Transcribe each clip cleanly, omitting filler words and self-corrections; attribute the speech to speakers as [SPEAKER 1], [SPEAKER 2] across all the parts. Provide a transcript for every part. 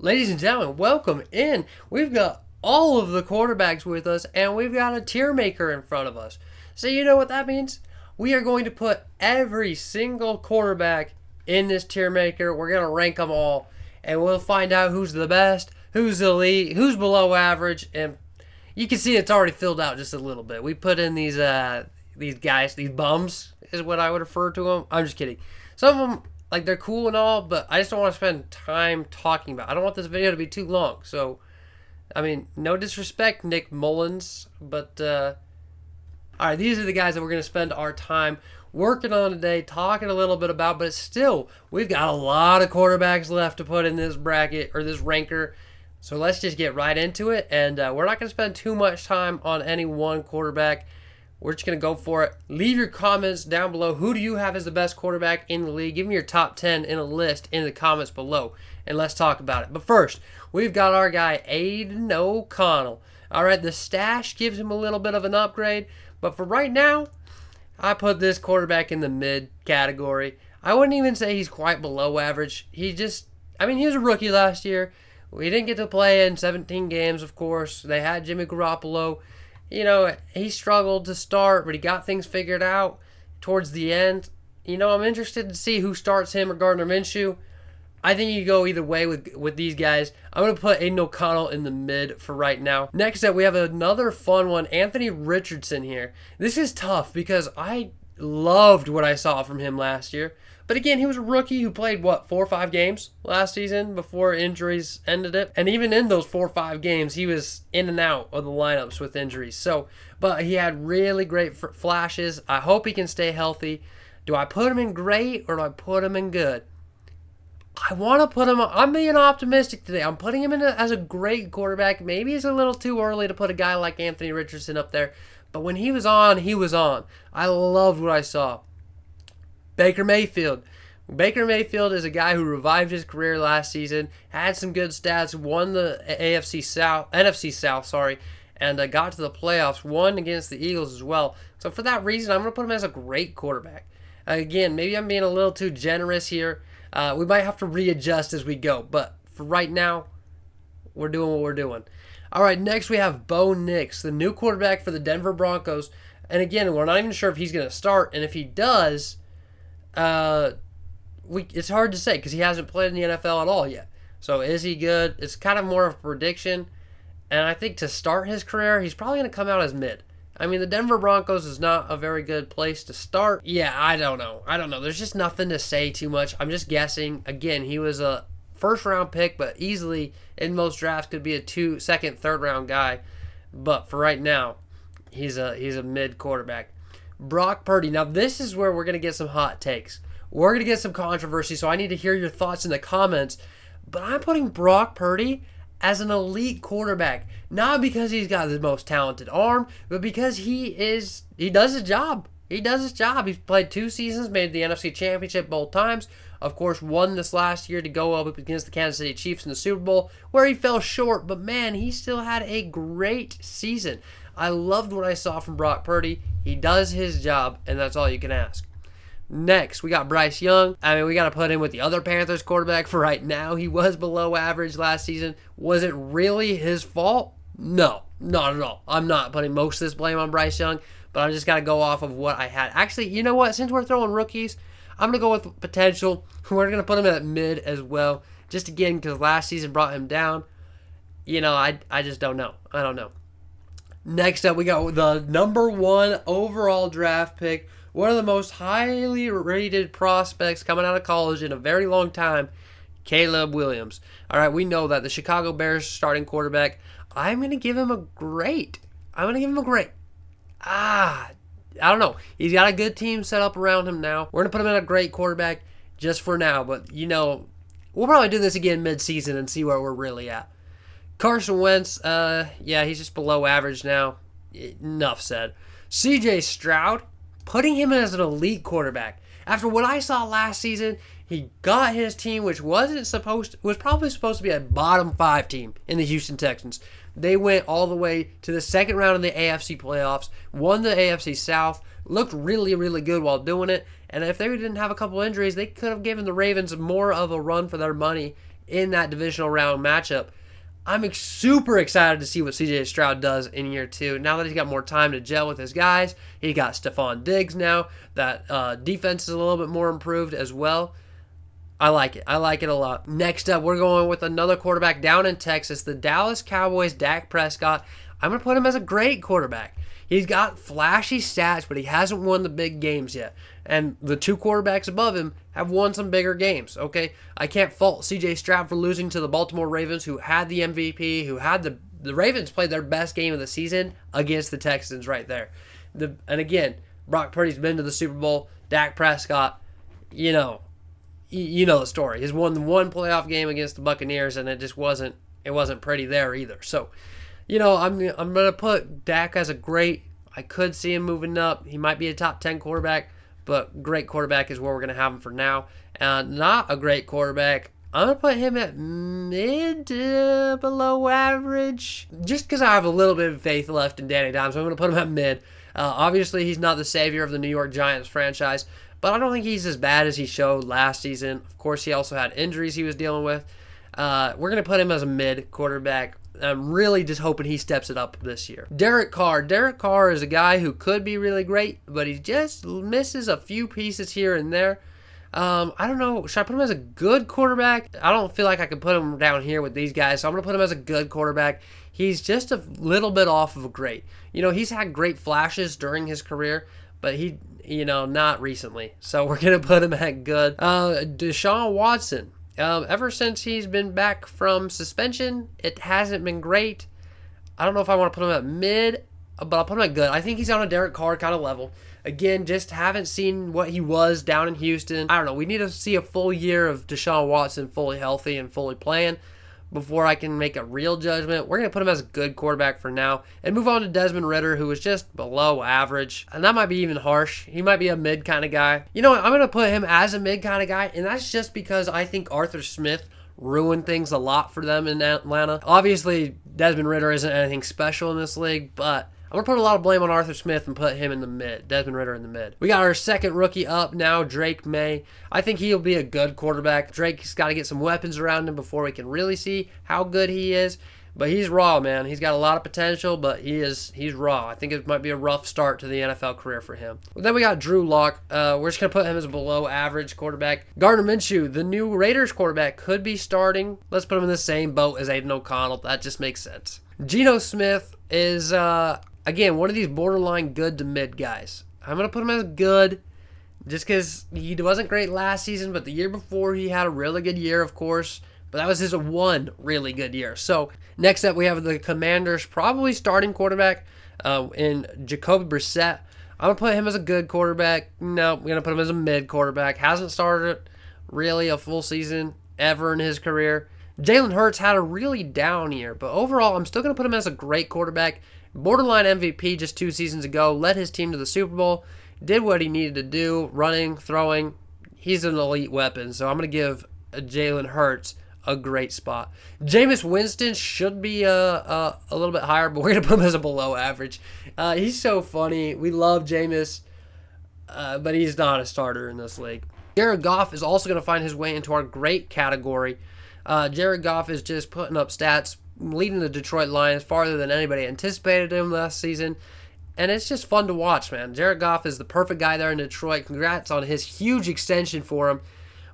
[SPEAKER 1] Ladies and gentlemen, welcome in. We've got all of the quarterbacks with us, and we've got a tier maker in front of us. So you know what that means? We are going to put every single quarterback in this tier maker. We're going to rank them all, and we'll find out who's the best, who's elite, who's below average, and you can see it's already filled out just a little bit. We put in these guys, these bums is what I would refer to them. I'm just kidding. Some of them, like, they're cool and all, but I just don't want to spend time talking about it. I don't want this video to be too long. So, I mean, no disrespect, Nick Mullins, but, alright, these are the guys that we're going to spend our time working on today, talking a little bit about, but still, we've got a lot of quarterbacks left to put in this bracket, or this ranker. So let's just get right into it, and we're not going to spend too much time on any one quarterback. We're just going to go for it. Leave your comments down below. Who do you have as the best quarterback in the league? Give me your top 10 in a list in the comments below, and let's talk about it. But first, we've got our guy, Aiden O'Connell. All right, the stash gives him a little bit of an upgrade, but for right now, I put this quarterback in the mid category. I wouldn't even say he's quite below average. He was a rookie last year. We didn't get to play in 17 games, of course. They had Jimmy Garoppolo. You know, he struggled to start, but he got things figured out towards the end. You know, I'm interested to see who starts him or Gardner Minshew. I think you go either way with these guys. I'm going to put Aiden O'Connell in the mid for right now. Next up, we have another fun one, Anthony Richardson here. This is tough because I loved what I saw from him last year. But again, he was a rookie who played, 4 or 5 games last season before injuries ended it. And even in those 4 or 5 games, he was in and out of the lineups with injuries. But he had really great flashes. I hope he can stay healthy. Do I put him in great or do I put him in good? I want to put him, I'm being optimistic today. I'm putting him in as a great quarterback. Maybe it's a little too early to put a guy like Anthony Richardson up there. But when he was on, he was on. I loved what I saw. Baker Mayfield. Baker Mayfield is a guy who revived his career last season, had some good stats, won the NFC South, and got to the playoffs, won against the Eagles as well. So for that reason, I'm going to put him as a great quarterback. Again, maybe I'm being a little too generous here. We might have to readjust as we go, but for right now, we're doing what we're doing. All right, next we have Bo Nix, the new quarterback for the Denver Broncos. And again, we're not even sure if he's going to start, and if he does, it's hard to say because he hasn't played in the NFL at all yet. So is he good? It's kind of more of a prediction. And I think to start his career, he's probably going to come out as mid. I mean, the Denver Broncos is not a very good place to start. Yeah, I don't know. There's just nothing to say too much. I'm just guessing. Again, he was a first-round pick, but easily in most drafts could be a second, third-round guy. But for right now, he's a mid quarterback. Brock Purdy. Now, this is where we're going to get some hot takes. We're going to get some controversy, so I need to hear your thoughts in the comments. But I'm putting Brock Purdy as an elite quarterback. Not because he's got the most talented arm, but because he does his job. He does his job. He's played 2 seasons, made the NFC Championship both times. Of course, won this last year to go up against the Kansas City Chiefs in the Super Bowl, where he fell short. But man, he still had a great season. I loved what I saw from Brock Purdy. He does his job, and that's all you can ask. Next, we got Bryce Young. I mean, we got to put him with the other Panthers quarterback for right now. He was below average last season. Was it really his fault? No, not at all. I'm not putting most of this blame on Bryce Young, but I just got to go off of what I had. Actually, you know what? Since we're throwing rookies, I'm going to go with potential. We're going to put him at mid as well. Just again, because last season brought him down. You know, I just don't know. I don't know. Next up, we got the number 1 overall draft pick. One of the most highly rated prospects coming out of college in a very long time, Caleb Williams. All right, we know that the Chicago Bears starting quarterback. I'm going to give him a great. I don't know. He's got a good team set up around him now. We're going to put him in a great quarterback just for now. But, you know, we'll probably do this again mid-season and see where we're really at. Carson Wentz, he's just below average now. Enough said. CJ Stroud, putting him as an elite quarterback. After what I saw last season, he got his team, which was probably supposed to be a bottom 5 team in the Houston Texans. They went all the way to the second round of the AFC playoffs, won the AFC South, looked really, really good while doing it, and if they didn't have a couple injuries, they could have given the Ravens more of a run for their money in that divisional round matchup. I'm super excited to see what CJ Stroud does in year 2. Now that he's got more time to gel with his guys, he got Stephon Diggs now. That defense is a little bit more improved as well. I like it. I like it a lot. Next up, we're going with another quarterback down in Texas, the Dallas Cowboys, Dak Prescott. I'm going to put him as a great quarterback. He's got flashy stats, but he hasn't won the big games yet. And the 2 quarterbacks above him have won some bigger games, okay? I can't fault CJ Stroud for losing to the Baltimore Ravens, who had the MVP, who had the Ravens played their best game of the season against the Texans right there. And again, Brock Purdy's been to the Super Bowl. Dak Prescott, you know the story. He's won the one playoff game against the Buccaneers, and it just wasn't pretty there either. So, I'm gonna put Dak as a great. I could see him moving up. He might be a top 10 quarterback, but great quarterback is where we're gonna have him for now. And not a great quarterback, I'm gonna put him at mid to below average, just because I have a little bit of faith left in Danny Dimes. So I'm gonna put him at mid. Obviously, he's not the savior of the New York Giants franchise, but I don't think he's as bad as he showed last season. Of course, he also had injuries he was dealing with. We're going to put him as a mid quarterback. I'm really just hoping he steps it up this year. Derek Carr. Derek Carr is a guy who could be really great, but he just misses a few pieces here and there. I don't know. Should I put him as a good quarterback? I don't feel like I could put him down here with these guys, so I'm going to put him as a good quarterback. He's just a little bit off of a great. He's had great flashes during his career, but he, not recently. So we're going to put him at good. Deshaun Watson. Ever since he's been back from suspension, it hasn't been great. I don't know if I want to put him at mid, but I'll put him at good. I think he's on a Derek Carr kind of level. Again, just haven't seen what he was down in Houston. I don't know. We need to see a full year of Deshaun Watson fully healthy and fully playing before I can make a real judgment. We're going to put him as a good quarterback for now and move on to Desmond Ridder, who was just below average. And that might be even harsh. He might be a mid kind of guy. You know what? I'm going to put him as a mid kind of guy, and that's just because I think Arthur Smith ruined things a lot for them in Atlanta. Obviously, Desmond Ridder isn't anything special in this league, but I'm going to put a lot of blame on Arthur Smith and put him in the mid. Desmond Ridder in the mid. We got our second rookie up now, Drake May. I think he'll be a good quarterback. Drake's got to get some weapons around him before we can really see how good he is. But he's raw, man. He's got a lot of potential, but he's raw. I think it might be a rough start to the NFL career for him. Then we got Drew Lock. We're just going to put him as a below average quarterback. Gardner Minshew, the new Raiders quarterback, could be starting. Let's put him in the same boat as Aiden O'Connell. That just makes sense. Geno Smith is... again, one of these borderline good to mid guys. I'm going to put him as good just because he wasn't great last season, but the year before he had a really good year, of course. But that was his one really good year. So next up, we have the Commanders' probably starting quarterback in Jacoby Brissett. I'm going to put him as a good quarterback. No, I'm going to put him as a mid quarterback. Hasn't started really a full season ever in his career. Jalen Hurts had a really down year, but overall, I'm still going to put him as a great quarterback. Borderline MVP just 2 seasons ago, led his team to the Super Bowl, did what he needed to do, running, throwing. He's an elite weapon, so I'm going to give Jalen Hurts a great spot. Jameis Winston should be a little bit higher, but we're going to put him as a below average. He's so funny. We love Jameis, but he's not a starter in this league. Jared Goff is also going to find his way into our great category. Jared Goff is just putting up stats, leading the Detroit Lions farther than anybody anticipated him last season. And it's just fun to watch, man. Jared Goff is the perfect guy there in Detroit. Congrats on his huge extension for him.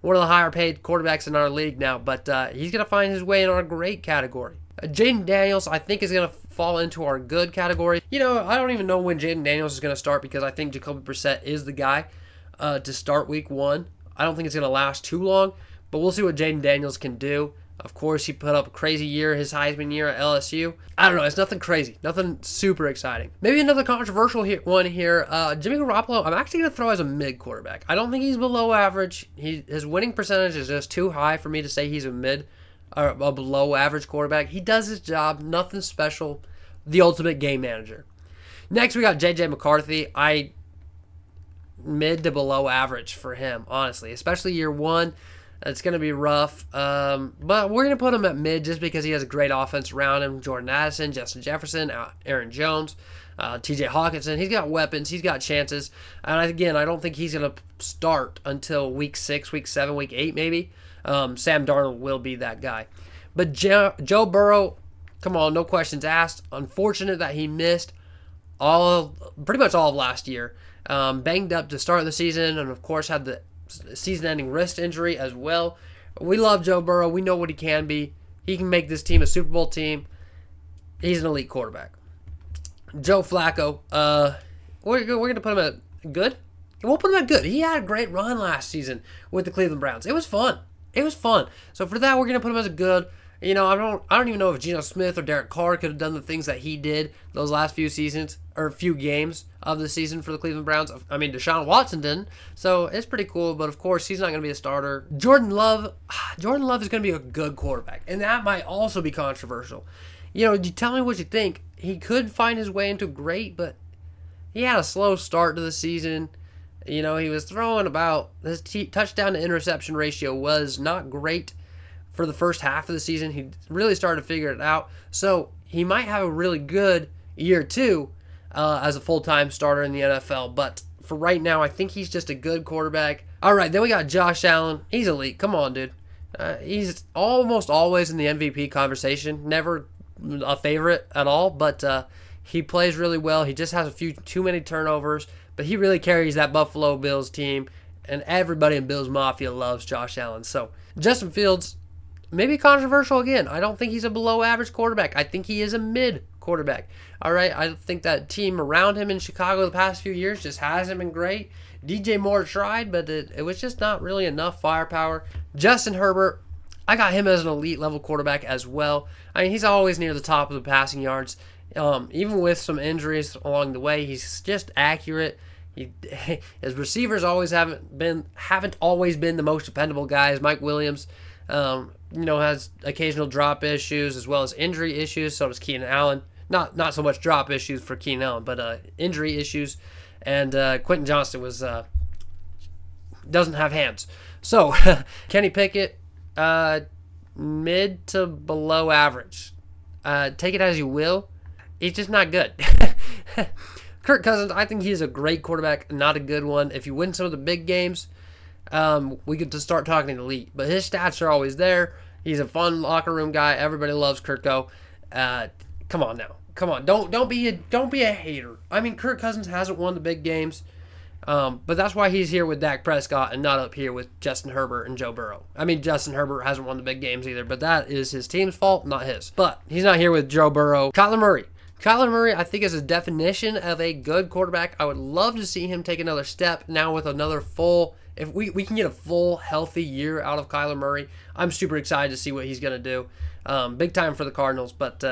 [SPEAKER 1] One of the higher paid quarterbacks in our league now. But he's going to find his way in our great category. Jaden Daniels, I think, is going to fall into our good category. I don't even know when Jaden Daniels is going to start because I think Jacoby Brissett is the guy to start week 1. I don't think it's going to last too long, but we'll see what Jaden Daniels can do. Of course, he put up a crazy year, his Heisman year at LSU. I don't know. It's nothing crazy. Nothing super exciting. Maybe another controversial one here. Jimmy Garoppolo, I'm actually going to throw as a mid quarterback. I don't think he's below average. His winning percentage is just too high for me to say he's a mid or a below average quarterback. He does his job. Nothing special. The ultimate game manager. Next, we got J.J. McCarthy. Mid to below average for him, honestly. Especially year 1. It's going to be rough, but we're going to put him at mid just because he has a great offense around him. Jordan Addison, Justin Jefferson, Aaron Jones, T.J. Hawkinson. He's got weapons. He's got chances. And again, I don't think he's going to start until week 6, week 7, week 8 maybe. Sam Darnold will be that guy. But Joe Burrow, come on, no questions asked. Unfortunate that he missed pretty much all of last year. Banged up to start the season, and of course had the season-ending wrist injury as well. We love Joe Burrow. We know what he can be. He can make this team a Super Bowl team. He's an elite quarterback. Joe Flacco, we're going to put him at good? We'll put him at good. He had a great run last season with the Cleveland Browns. It was fun. So for that, we're going to put him as a good. I don't even know if Geno Smith or Derek Carr could have done the things that he did those last few seasons or few games of the season for the Cleveland Browns. I mean, Deshaun Watson didn't, so it's pretty cool. But of course, he's not going to be a starter. Jordan Love is going to be a good quarterback, and that might also be controversial. You tell me what you think. He could find his way into great, but he had a slow start to the season. He was throwing about his touchdown to interception ratio was not great. For the first half of the season, he really started to figure it out. So he might have a really good year too as a full-time starter in the NFL. But for right now, I think he's just a good quarterback. All right, then we got Josh Allen. He's elite. Come on, dude. He's almost always in the MVP conversation. Never a favorite at all, but he plays really well. He just has a few too many turnovers, but he really carries that Buffalo Bills team, and everybody in Bills Mafia loves Josh Allen. So Justin Fields, maybe controversial again. I don't think he's a below-average quarterback. I think he is a mid quarterback. All right, I think that team around him in Chicago the past few years just hasn't been great. DJ Moore tried, but it was just not really enough firepower. Justin Herbert, I got him as an elite-level quarterback as well. I mean, he's always near the top of the passing yards. Even with some injuries along the way, he's just accurate. His receivers haven't always been the most dependable guys. Mike Williams, has occasional drop issues as well as injury issues. So does Keenan Allen. Not so much drop issues for Keenan Allen, but injury issues. And Quentin Johnston doesn't have hands. So Kenny Pickett, mid to below average. Take it as you will. He's just not good. Kirk Cousins, I think he's a great quarterback, not a good one. If you win some of the big games, we get to start talking elite. But his stats are always there. He's a fun locker room guy. Everybody loves Kirko. Come on now. Come on. Don't be a hater. I mean, Kirk Cousins hasn't won the big games. But that's why he's here with Dak Prescott and not up here with Justin Herbert and Joe Burrow. I mean, Justin Herbert hasn't won the big games either, but that is his team's fault, not his. But he's not here with Joe Burrow. Kyler Murray, I think, is a definition of a good quarterback. I would love to see him take another step now with another full. If we can get a full, healthy year out of Kyler Murray, I'm super excited to see what he's going to do. Big time for the Cardinals. But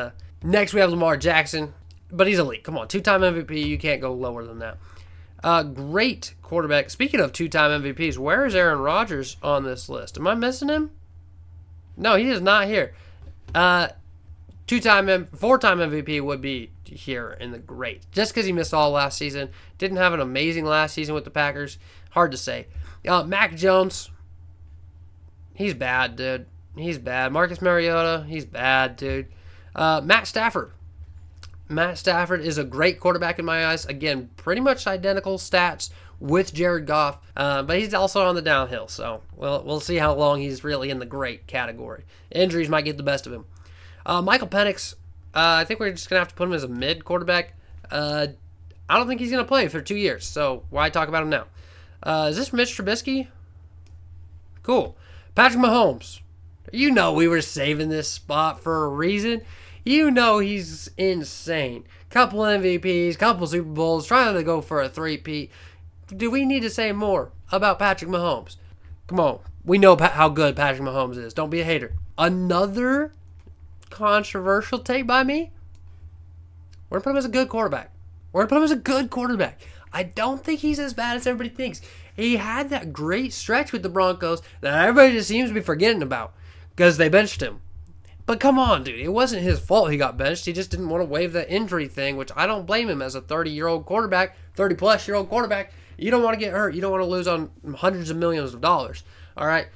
[SPEAKER 1] next we have Lamar Jackson. But he's elite. Come on, 2-time MVP. You can't go lower than that. Great quarterback. Speaking of 2-time MVPs, where is Aaron Rodgers on this list? Am I missing him? No, he is not here. 4-time MVP would be here in the great. Just because he missed all last season. Didn't have an amazing last season with the Packers. Hard to say. Mac Jones, he's bad, dude. He's bad. Marcus Mariota, he's bad, dude. Matt Stafford is a great quarterback in my eyes. Again, pretty much identical stats with Jared Goff, but he's also on the downhill. So we'll see how long he's really in the great category. Injuries might get the best of him. Michael Penix, I think we're just going to have to put him as a mid quarterback. I don't think he's going to play for 2 years, so why talk about him now? Is this Mitch Trubisky? Cool. Patrick Mahomes. We were saving this spot for a reason. He's insane. Couple MVPs, couple Super Bowls, trying to go for a three-peat. Do we need to say more about Patrick Mahomes? Come on. We know how good Patrick Mahomes is. Don't be a hater. Another controversial take by me. We're going to put him as a good quarterback. I don't think he's as bad as everybody thinks. He had that great stretch with the Broncos that everybody just seems to be forgetting about because they benched him. But come on, dude. It wasn't his fault he got benched. He just didn't want to waive the injury thing, which I don't blame him as a 30-year-old quarterback, 30-plus-year-old quarterback. You don't want to get hurt. You don't want to lose on hundreds of millions of dollars. All right?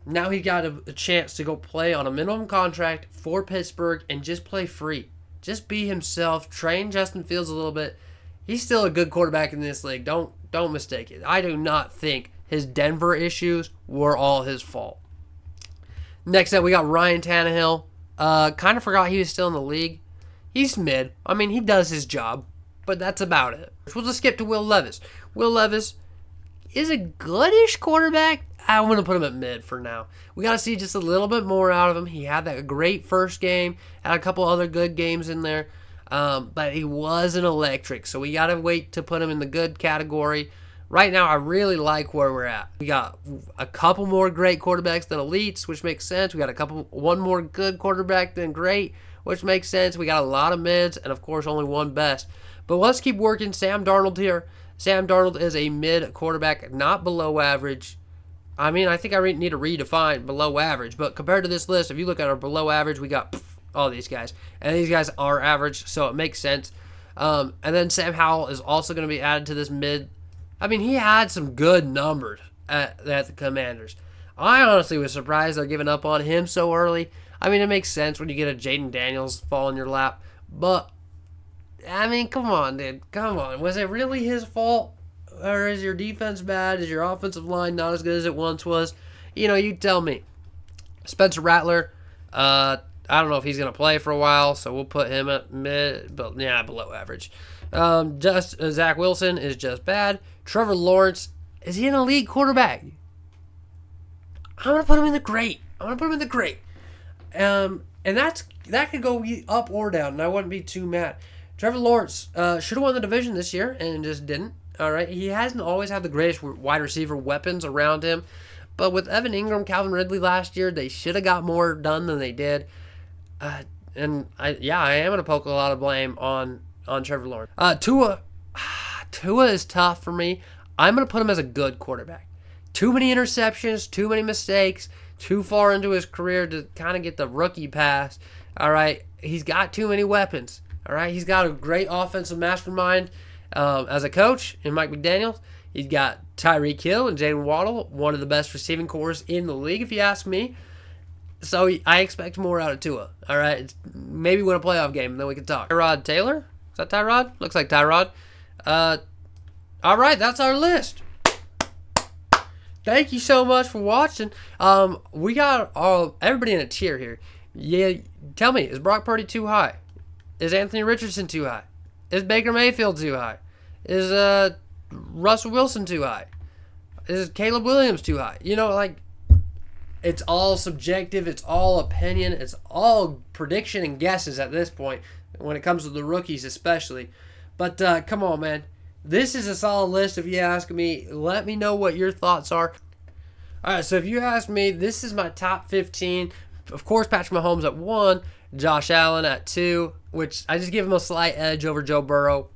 [SPEAKER 1] Now he got a chance to go play on a minimum contract for Pittsburgh and just play free. Just be himself. Train Justin Fields a little bit. He's still a good quarterback in this league. Don't mistake it. I do not think his Denver issues were all his fault. Next up, we got Ryan Tannehill. Kind of forgot he was still in the league. He's mid. I mean, he does his job, but that's about it. We'll just skip to Will Levis. Will Levis is a goodish quarterback. I'm going to put him at mid for now. We got to see just a little bit more out of him. He had that great first game, had a couple other good games in there, but he wasn't electric. So we got to wait to put him in the good category. Right now, I really like where we're at. We got a couple more great quarterbacks than elites, which makes sense. We got one more good quarterback than great, which makes sense. We got a lot of mids, and of course, only one best. But let's keep working. Sam Darnold here. Sam Darnold is a mid quarterback, not below average. I mean, I think I need to redefine below average. But compared to this list, if you look at our below average, we got all these guys. And these guys are average, so it makes sense. And then Sam Howell is also going to be added to this mid. I mean, he had some good numbers at the Commanders. I honestly was surprised they're giving up on him so early. I mean, it makes sense when you get a Jaden Daniels fall in your lap. But, I mean, come on, dude. Come on. Was it really his fault? Or is your defense bad? Is your offensive line not as good as it once was? You know, you tell me. Spencer Rattler, I don't know if he's going to play for a while, so we'll put him at mid, but yeah, below average. Zach Wilson is just bad. Trevor Lawrence, is he an elite quarterback? I'm going to put him in the great. And that could go up or down, and I wouldn't be too mad. Trevor Lawrence should have won the division this year and just didn't. All right, he hasn't always had the greatest wide receiver weapons around him, but with Evan Ingram, Calvin Ridley last year, they should have got more done than they did. I am going to poke a lot of blame on Trevor Lawrence. Tua is tough for me. I'm going to put him as a good quarterback. Too many interceptions, too many mistakes, too far into his career to kind of get the rookie pass. All right, he's got too many weapons. All right, he's got a great offensive mastermind as a coach in Mike McDaniels. He's got Tyreek Hill and Jalen Waddle, one of the best receiving corps in the league, if you ask me. So I expect more out of Tua. All right, maybe win a playoff game, and then we can talk. Tyrod Taylor? Is that Tyrod? Looks like Tyrod. All right, that's our list. Thank you so much for watching. We got everybody in a tier here. Yeah, tell me, is Brock Purdy too high? Is Anthony Richardson too high? Is Baker Mayfield too high? Is Russell Wilson too high? Is Caleb Williams too high? You know, like, it's all subjective. It's all opinion. It's all prediction and guesses at this point when it comes to the rookies especially. But come on, man. This is a solid list if you ask me. Let me know what your thoughts are. All right, so if you ask me, this is my top 15. Of course, Patrick Mahomes at 1, Josh Allen at 2, which I just give him a slight edge over Joe Burrow.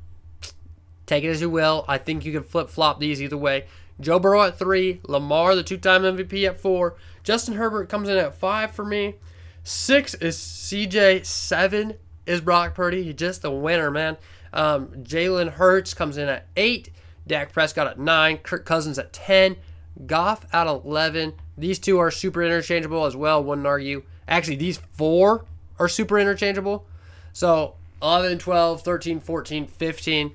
[SPEAKER 1] Take it as you will. I think you can flip-flop these either way. Joe Burrow at 3, Lamar, the 2-time MVP, at 4. Justin Herbert comes in at 5 for me. 6 is CJ. 7 is Brock Purdy. He's just a winner, man. Jalen Hurts comes in at 8. Dak Prescott at 9. Kirk Cousins at 10. Goff at 11. These two are super interchangeable as well, wouldn't argue. Actually, these 4 are super interchangeable. So 11, 12, 13, 14, 15.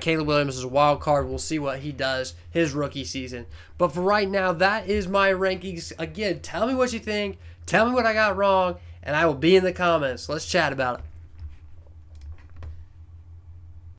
[SPEAKER 1] Caleb Williams is a wild card. We'll see what he does his rookie season. But for right now, that is my rankings. Again, tell me what you think. Tell me what I got wrong, and I will be in the comments. Let's chat about it.